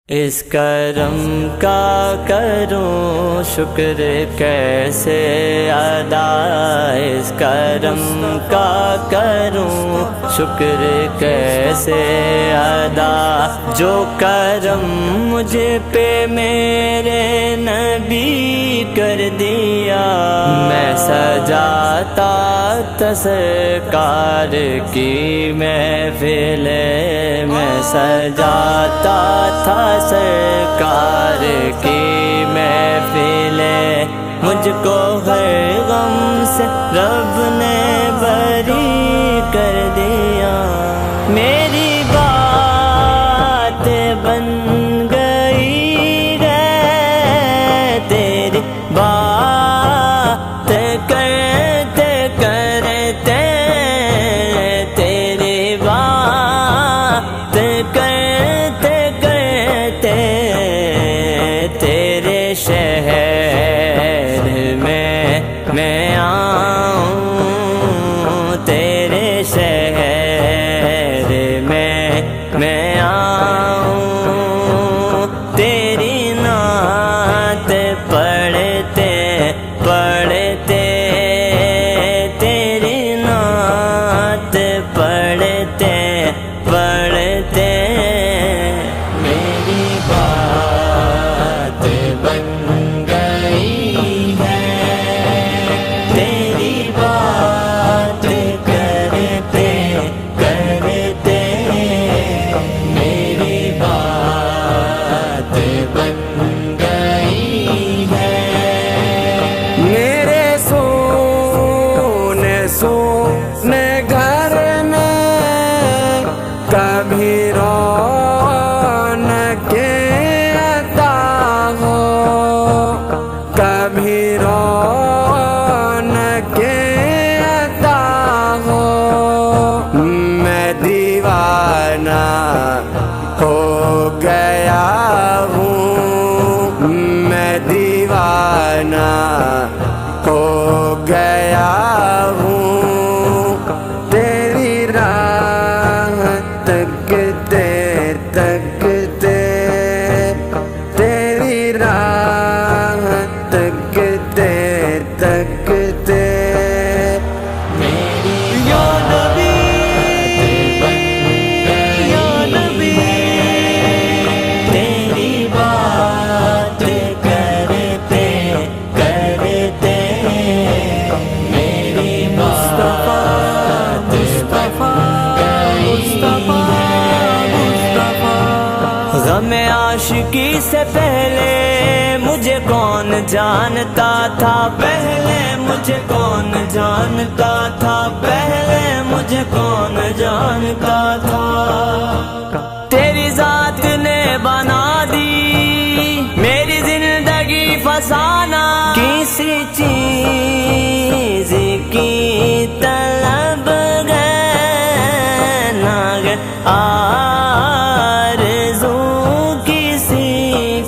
اس کرم کا کروں شکر کیسے ادا، اس کرم کا کروں شکر کیسے ادا، جو کرم مجھے پہ میرے نبی کر دیا۔ میں سجاتا تھا سرکار کی محفل، میں سجاتا تھا سرکار کی محفل، مجھ کو ہر غم سے رب نے بری کر دیا۔ میری بات بن گئی ہے تیری بات کرتے کرتے، تیری بات کرتے کرتے، تیرے شہر میں آؤں، تیرے شہر میں آؤں، تیری نعت پڑھتے پڑھتے، تیری نعت پڑھتے پڑھتے، میری بات بن گئی ہے تیری بات کرتے کرتے، میری بات بن گئی ہے۔ میرے سونے گھر میں کبھی رونق عطا ہو، کبھی رونق عطا ہو، میں دیوانہ ہو گیا ہوں، میں دیوانہ ہو گیا ہوں، تیری راہ تکتے تکتے، تیری راہ تکتے تکتے، یا نبی یا نبی، تیری بات کرتے کرتے، میری بات غم عاشقی سے پہلے مجھے کون جانتا تھا، پہلے مجھے کون جانتا تھا، پہلے مجھے کون جانتا تھا، تیری ذات نے بنا دی میری زندگی فسانہ، کسی چیز کی طلب ہے نہ آرزو کسی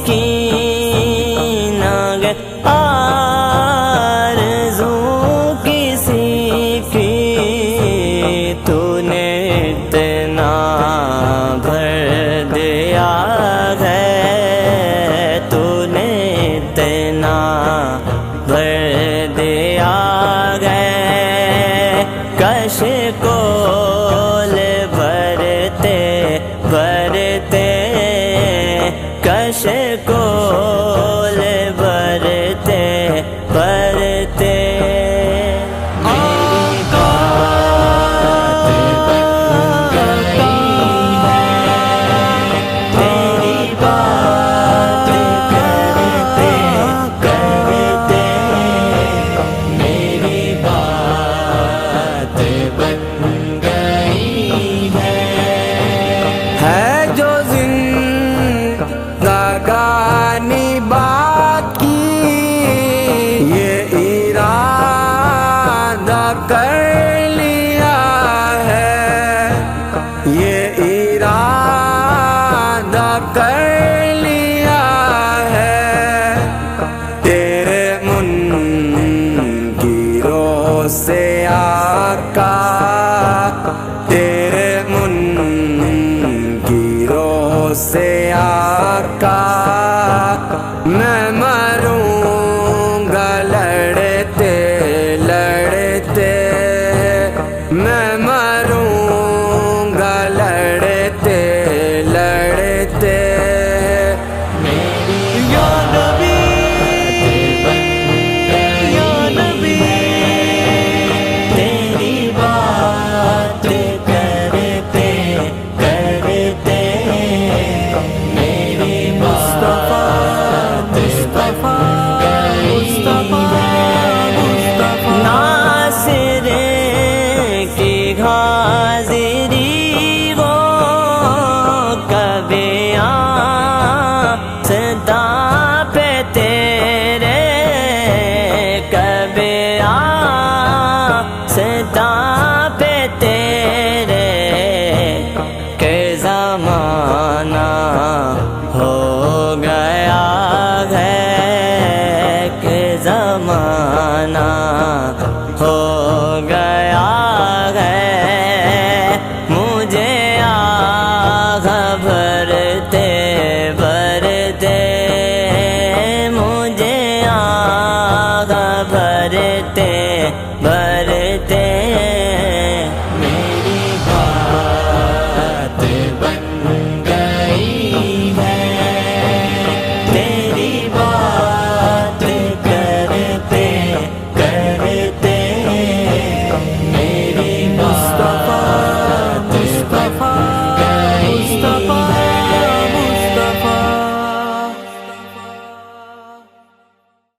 کی، نہ آرزو کسی کی، تو نے اتنا بھر دیا ہے، تو نے اتنا بھر دیا ہے، کش کول بھرتے بھرتے، کش کو